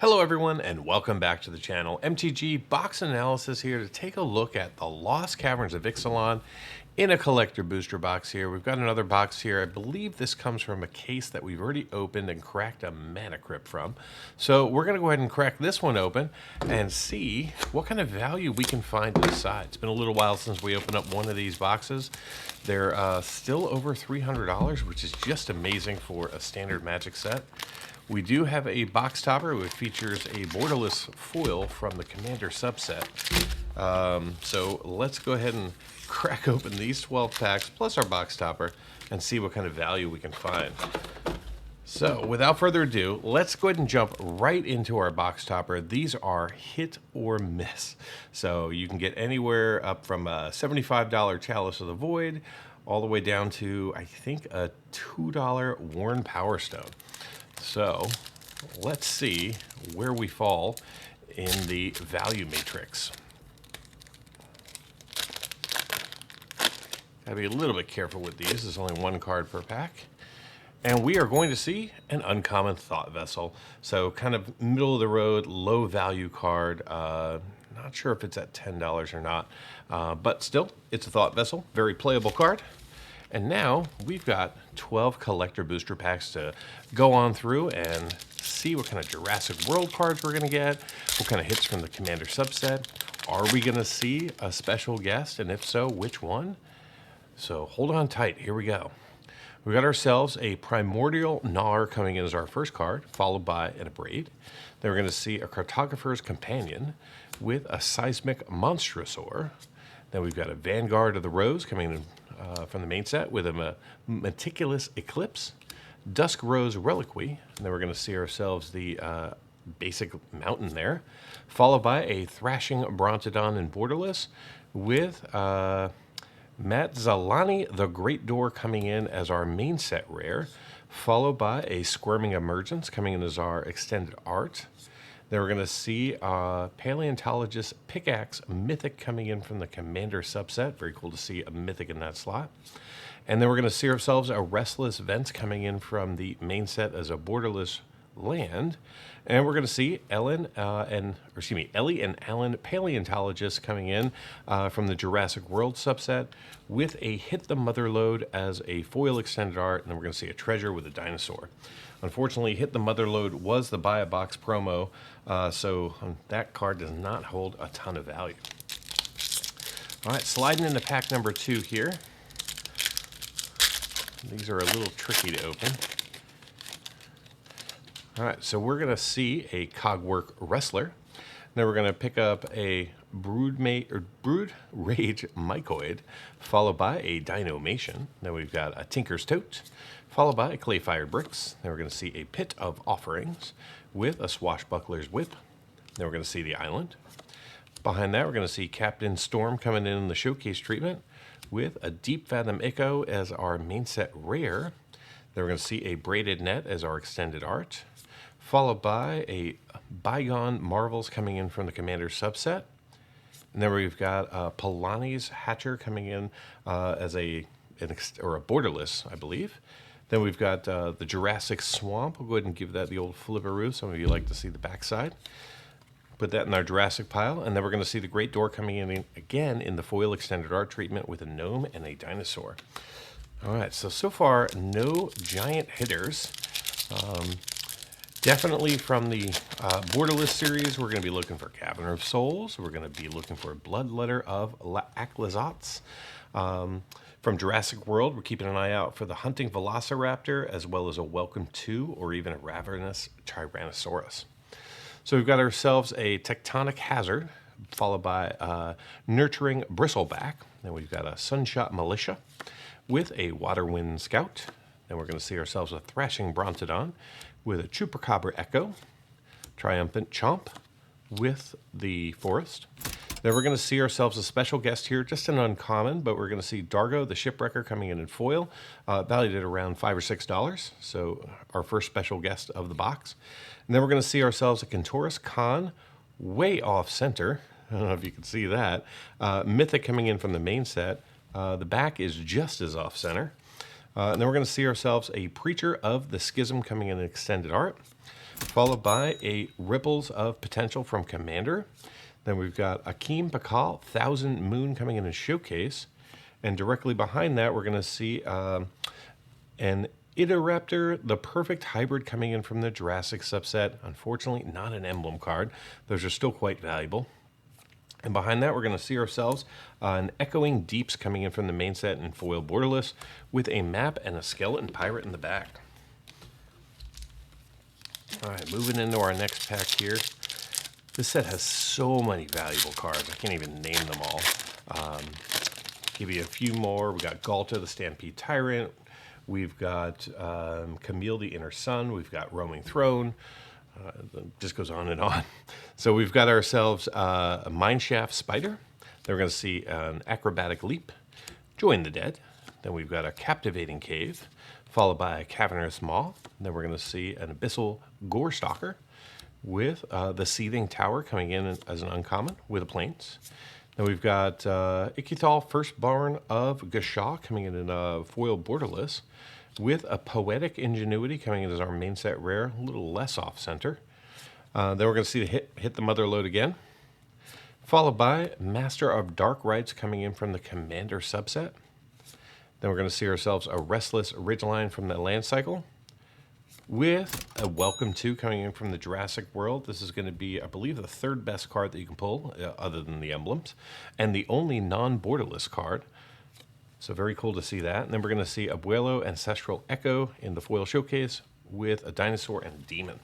Hello everyone and welcome back to the channel. MTG Box Analysis here to take a look at the Lost Caverns of Ixalan in a collector booster box here. We've got another box here. I believe this comes from a case that we've already opened and cracked a mana crypt from. So we're going to go ahead and crack this one open and see what kind of value we can find inside. It's been a little while since we opened up one of these boxes. They're still over $300, which is just amazing for a standard Magic set. We do have a box topper which features a borderless foil from the Commander subset. So let's go ahead and crack open these 12 packs plus our box topper and see what kind of value we can find. So without further ado, let's go ahead and jump right into our box topper. These are hit or miss. So you can get anywhere up from a $75 Chalice of the Void all the way down to, I think, a $2 Worn Power Stone. So let's see where we fall in the value matrix. Gotta be a little bit careful with these. There's only one card per pack. And we are going to see an uncommon Thought Vessel. So kind of middle of the road, low value card. Not sure if it's at $10 or not. But still, it's a Thought Vessel. Very playable card. And now we've got 12 collector booster packs to go on through and see what kind of Jurassic World cards we're going to get, what kind of hits from the Commander subset. Are we going to see a special guest? And if so, which one? So hold on tight. Here we go. We got ourselves a Primordial Gnawer coming in as our first card, followed by an Abrade. Then we're going to see a Cartographer's Companion with a Seismic Monstrosaur. Then we've got a Vanguard of the Rose coming in from the main set with a Meticulous Eclipse, Dusk Rose Reliquary, and then we're going to see ourselves the basic mountain there, followed by a Thrashing Brontodon in Borderless with Matzalani the Great Door coming in as our main set rare, followed by a Squirming Emergence coming in as our extended art. Then we're going to see Paleontologist Pickaxe Mythic coming in from the Commander subset. Very cool to see a Mythic in that slot. And then we're going to see ourselves a Restless Vents coming in from the main set as a borderless land. And we're going to see Ellie and Alan Paleontologists coming in from the Jurassic World subset with a Hit the Motherlode as a foil extended art. And then we're going to see a Treasure with a dinosaur. Unfortunately, Hit the Motherlode was the buy a box promo, so that card does not hold a ton of value. All right, sliding into pack number 2 here. These are a little tricky to open. All right, so we're going to see a Cogwork Wrestler. Then we're going to pick up a Brood Rage Mycoid, followed by a Dinomation. Then we've got a Tinker's Tote, followed by a Clayfired Bricks. Then we're going to see a Pit of Offerings with a Swashbuckler's Whip. Then we're going to see the Island. Behind that, we're going to see Captain Storm coming in the showcase treatment with a Deep Fathom Echo as our main set rare. Then we're going to see a Braided Net as our extended art, followed by a Bygone Marvels coming in from the Commander subset. And then we've got Polani's Hatcher coming in as a borderless, I believe. Then we've got the Jurassic Swamp. We'll go ahead and give that the old flipperoo. Some of you like to see the backside. Put that in our Jurassic pile. And then we're going to see the Great Door coming in again in the foil extended art treatment with a gnome and a dinosaur. All right, so far, no giant hitters. Definitely from the Borderless series, we're going to be looking for Cavern of Souls. We're going to be looking for Bloodletter of Aclazotz. From Jurassic World, we're keeping an eye out for the Hunting Velociraptor, as well as a Welcome To, or even a Ravenous Tyrannosaurus. So we've got ourselves a Tectonic Hazard, followed by Nurturing Bristleback. Then we've got a Sunshot Militia with a Waterwind Scout. Then we're going to see ourselves a Thrashing Brontodon with a Chupacabra Echo, Triumphant Chomp with the Forest. Then we're going to see ourselves a special guest here, just an uncommon, but we're going to see Dargo the Shipwrecker coming in foil, valued at around $5 or $6. So our first special guest of the box. And then we're going to see ourselves a Kentoris Khan, way off center. I don't know if you can see that. Mythic coming in from the main set. The back is just as off center. And then we're going to see ourselves a Preacher of the Schism coming in extended art, followed by a Ripples of Potential from Commander. Then we've got Akeem Pakal, Thousand Moon coming in a showcase. And directly behind that, we're going to see an Idaraptor, the perfect hybrid coming in from the Jurassic subset. Unfortunately, not an emblem card. Those are still quite valuable. And behind that, we're going to see ourselves an Echoing Deeps coming in from the main set in foil borderless with a map and a skeleton pirate in the back. All right, moving into our next pack here. This set has so many valuable cards. I can't even name them all. Give you a few more. We got Galta, the Stampede Tyrant. We've got Camille, the Inner Sun. We've got Roaming Throne. Just goes on and on. So we've got ourselves a Mineshaft Spider. Then we're going to see an Acrobatic Leap, Join the Dead. Then we've got a Captivating Cave, followed by a Cavernous Maw. Then we're going to see an Abyssal Gorestalker with the Seething Tower coming in as an uncommon with a Plains. Then we've got Ikithal, Firstborn of Gashaw, coming in foil borderless, with a Poetic Ingenuity coming in as our main set rare, a little less off center. Then we're going to see the hit the Mother Load again, followed by Master of Dark Rites coming in from the Commander subset. Then we're going to see ourselves a Restless Ridgeline from the Land Cycle, with a Welcome To coming in from the Jurassic World. This is going to be, I believe, the third best card that you can pull, other than the emblems, and the only non-borderless card. So very cool to see that. And then we're going to see Abuelo Ancestral Echo in the foil showcase with a Dinosaur and Demon.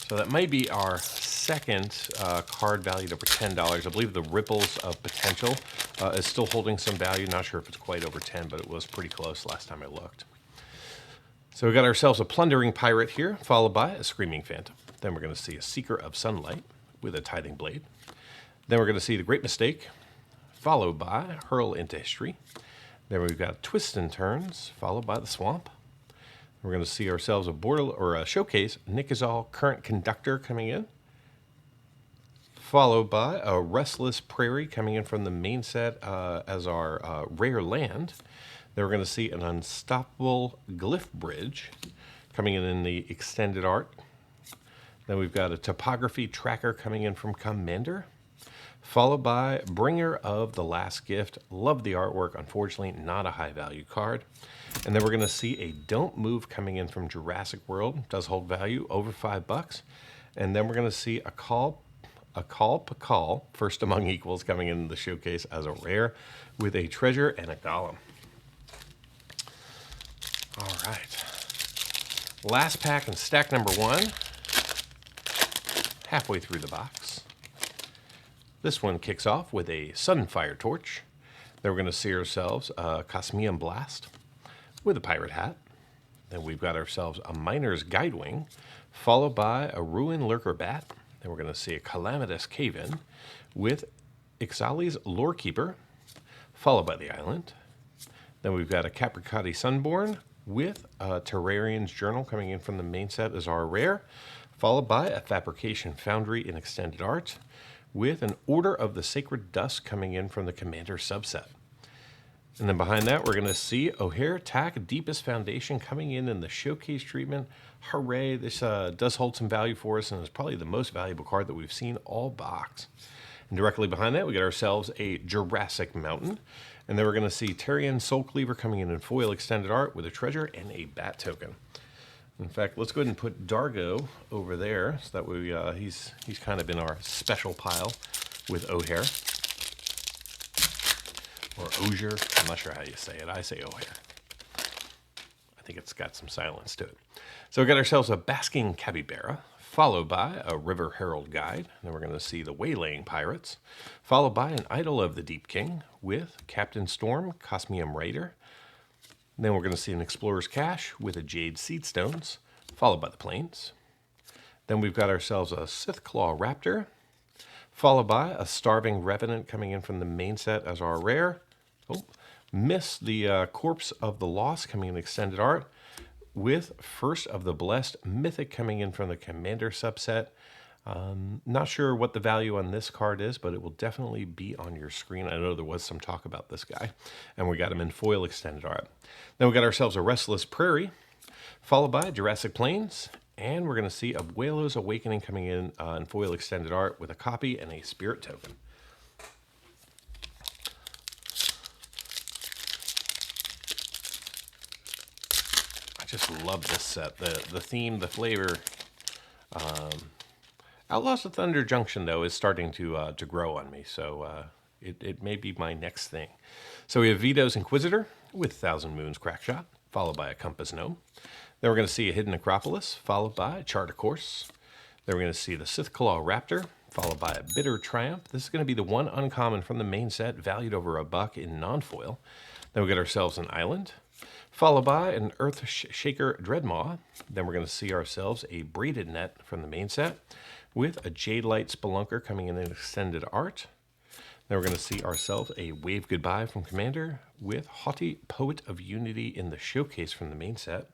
So that might be our second card valued over $10. I believe the Ripples of Potential is still holding some value. Not sure if it's quite over 10, but it was pretty close last time I looked. So we got ourselves a Plundering Pirate here, followed by a Screaming Phantom. Then we're going to see a Seeker of Sunlight with a Tithing Blade. Then we're going to see the Great Mistake, followed by Hurl into History. Then we've got Twists and Turns, followed by the Swamp. We're going to see ourselves a showcase, Nikazal Current Conductor coming in, followed by a Restless Prairie coming in from the main set as our rare land. Then we're going to see an Unstoppable Glyph Bridge coming in the extended art. Then we've got a Topography Tracker coming in from Commander, followed by Bringer of the Last Gift. Love the artwork. Unfortunately, not a high value card. And then we're going to see a Don't Move coming in from Jurassic World. Does hold value over $5. And then we're going to see a Call Pakal, First Among Equals, coming in the showcase as a rare with a Treasure and a Golem. All right. Last pack and stack number 1. Halfway through the box. This one kicks off with a Sunfire Torch. Then we're going to see ourselves a Cosmium Blast with a Pirate Hat. Then we've got ourselves a Miner's Guidewing, followed by a Ruin Lurker Bat. Then we're going to see a Calamitous Cave-In with Ixali's Lorekeeper, followed by the Island. Then we've got a Capricati Sunborn with a Terrarian's Journal coming in from the main set as our rare, followed by a Fabrication Foundry in extended art, with an Order of the Sacred Dusk coming in from the Commander subset. And then behind that, we're going to see O'Hare Tack Deepest Foundation coming in the showcase treatment. Hooray, this does hold some value for us, and is probably the most valuable card that we've seen all box. And directly behind that, we got ourselves a Jurassic Mountain. And then we're going to see Terrian Soul Cleaver coming in foil extended art with a Treasure and a Bat Token. In fact, let's go ahead and put Dargo over there, so that way he's kind of in our special pile with O'Hare. Or Osier, I'm not sure how you say it. I say O'Hare. I think it's got some silence to it. So we got ourselves a Basking Capybara, followed by a River Herald Guide. Then we're going to see the Waylaying Pirates, followed by an Idol of the Deep King with Captain Storm, Cosmium Raider. Then we're going to see an Explorer's Cache with a Jade Seedstones, followed by the Plains. Then we've got ourselves a Sithclaw Raptor, followed by a Starving Revenant coming in from the main set as our rare. Oh, missed the Corpse of the Lost coming in extended art, with First of the Blessed Mythic coming in from the Commander subset. Not sure what the value on this card is, but it will definitely be on your screen. I know there was some talk about this guy, and we got him in foil extended art. Then we got ourselves a Restless Prairie, followed by Jurassic Plains, and we're going to see a Whale's Awakening coming in foil extended art with a copy and a spirit token. I just love this set. The theme, the flavor. Outlaws of Thunder Junction, though, is starting to grow on me, so it may be my next thing. So we have Vito's Inquisitor with Thousand Moons Crackshot, followed by a Compass Gnome. Then we're going to see a Hidden Necropolis, followed by a Chart a Course. Then we're going to see the Sithclaw Raptor, followed by a Bitter Triumph. This is going to be the one uncommon from the main set, valued over $1 in non-foil. Then we get ourselves an Island, followed by an Earth Shaker Dreadmaw. Then we're going to see ourselves a Braided Net from the main set, with a Jade Light Spelunker coming in an extended art. Then we're going to see ourselves a Wave Goodbye from Commander with Haughty Poet of Unity in the showcase from the main set.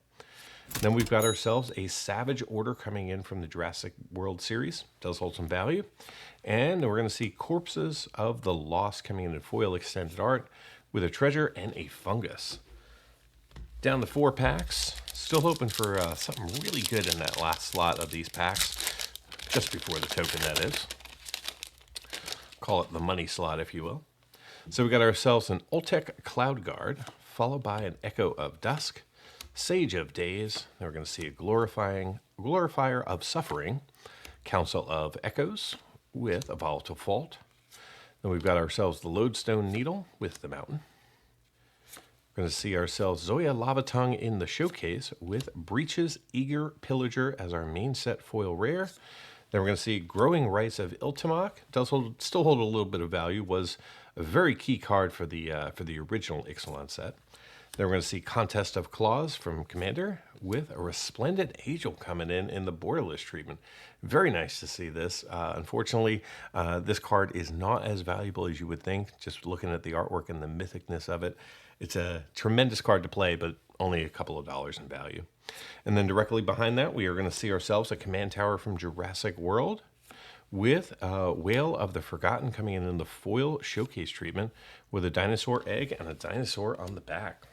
Then we've got ourselves a Savage Order coming in from the Jurassic World series. Does hold some value. And we're going to see Corpses of the Lost coming in foil extended art with a Treasure and a Fungus. Down to 4 packs. Still hoping for something really good in that last slot of these packs. Just before the token, that is. Call it the money slot, if you will. So we got ourselves an Ultec Cloud Guard, followed by an Echo of Dusk, Sage of Days. Then we're going to see a Glorifier of Suffering, Council of Echoes with a Volatile Fault. Then we've got ourselves the Lodestone Needle with the Mountain. We're going to see ourselves Zoya Lava Tongue in the showcase with Breach's Eager Pillager as our main set foil rare. Then we're going to see Growing Rights of Iltimok. Does still hold a little bit of value. Was a very key card for the original Ixalan set. Then we're going to see Contest of Claws from Commander with a Resplendent Angel coming in the borderless treatment. Very nice to see this. Unfortunately, this card is not as valuable as you would think, just looking at the artwork and the mythicness of it. It's a tremendous card to play, but only a couple of dollars in value. And then directly behind that, we are going to see ourselves a Command Tower from Jurassic World with a Whale of the Forgotten coming in the foil showcase treatment with a dinosaur egg and a dinosaur on the back.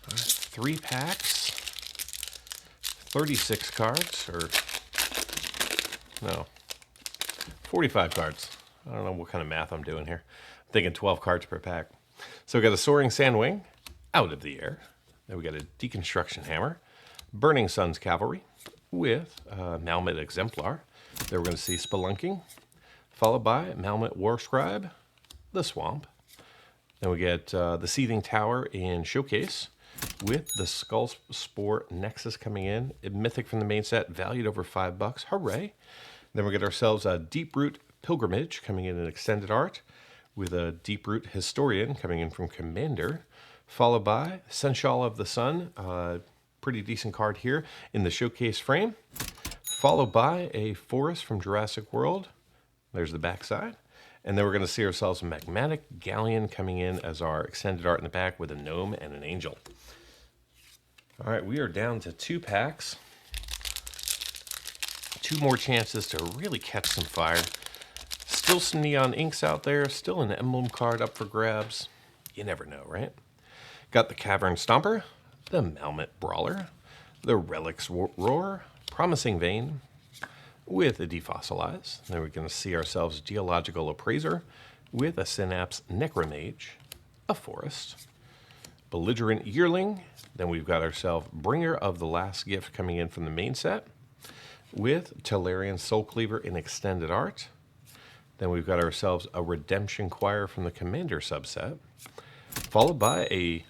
All right, 3 packs, 36 cards, or no, 45 cards. I don't know what kind of math I'm doing here. I'm thinking 12 cards per pack. So we got a Soaring Sandwing out of the air. Then we got a Deconstruction Hammer, Burning Sun's Cavalry with Malmet Exemplar. Then we're going to see Spelunking, followed by Malmet Warscribe, the Swamp. Then we get the Seething Tower in Showcase with the Skull Spore Nexus coming in. Mythic from the main set, valued over $5. Hooray! Then we get ourselves a Deeproot Pilgrimage coming in extended art with a Deeproot Historian coming in from Commander, followed by Sensual of the Sun, pretty decent card here in the showcase frame, followed by a Forest from Jurassic World. There's the backside. And then we're going to see ourselves a Magmatic Galleon coming in as our extended art in the back with a gnome and an angel. All right, we are down to 2 packs. 2 more chances to really catch some fire. Still some neon inks out there, still an emblem card up for grabs. You never know, right? Got the Cavern Stomper, the Malmet Brawler, the Relics Roar, Promising Vein with a Defossilize. Then we're going to see ourselves Geological Appraiser with a Synapse Necromage, a Forest, Belligerent Yearling. Then we've got ourselves Bringer of the Last Gift coming in from the main set with Tellarian Soul Cleaver in extended art. Then we've got ourselves a Redemption Choir from the Commander subset, followed by a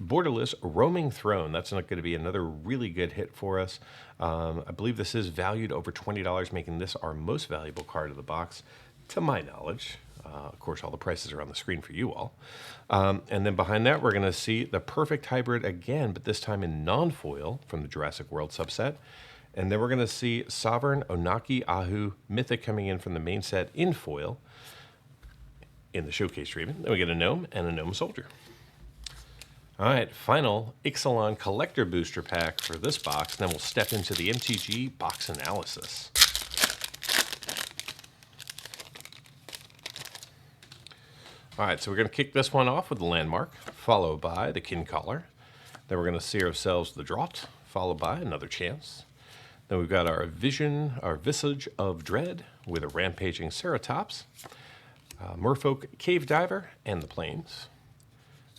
borderless Roaming Throne. That's not going to be another really good hit for us. I believe this is valued over $20, making this our most valuable card of the box, to my knowledge. Of course, all the prices are on the screen for you all. And then behind that, we're going to see the Perfect Hybrid again, but this time in non-foil from the Jurassic World subset. And then we're going to see Sovereign Onaki Ahu Mythic coming in from the main set in foil in the showcase treatment. Then we get a Gnome and a Gnome Soldier. All right, final Ixalan Collector Booster Pack for this box. Then we'll step into the MTG Box Analysis. All right, so we're going to kick this one off with the Landmark, followed by the Kincaller. Then we're going to see ourselves the Draught, followed by another Chance. Then we've got our Visage of Dread with a Rampaging Ceratops, Merfolk Cave Diver, and the Plains.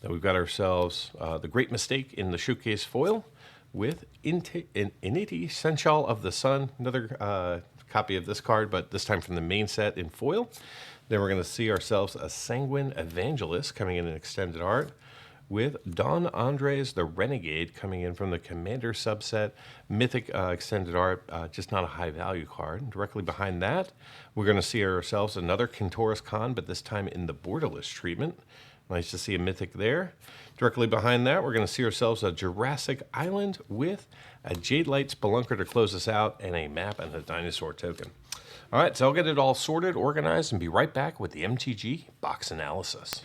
Then we've got ourselves the Great Mistake in the Showcase foil with Initi Sensual of the Sun, another copy of this card, but this time from the main set in foil. Then we're going to see ourselves a Sanguine Evangelist coming in extended art with Don Andres the Renegade coming in from the Commander subset, Mythic extended art, just not a high value card. Directly behind that, we're going to see ourselves another Kintoris Khan, but this time in the borderless treatment. Nice to see a Mythic there. Directly behind that, we're going to see ourselves a Jurassic Island with a Jade Light Spelunker to close us out, and a map and a dinosaur token. All right, so I'll get it all sorted, organized, and be right back with the MTG Box Analysis.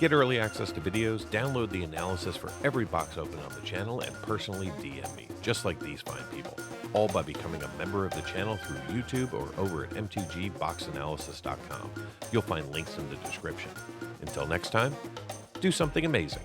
Get early access to videos, download the analysis for every box open on the channel, and personally DM me, just like these fine people, all by becoming a member of the channel through YouTube or over at mtgboxanalysis.com. You'll find links in the description. Until next time, do something amazing.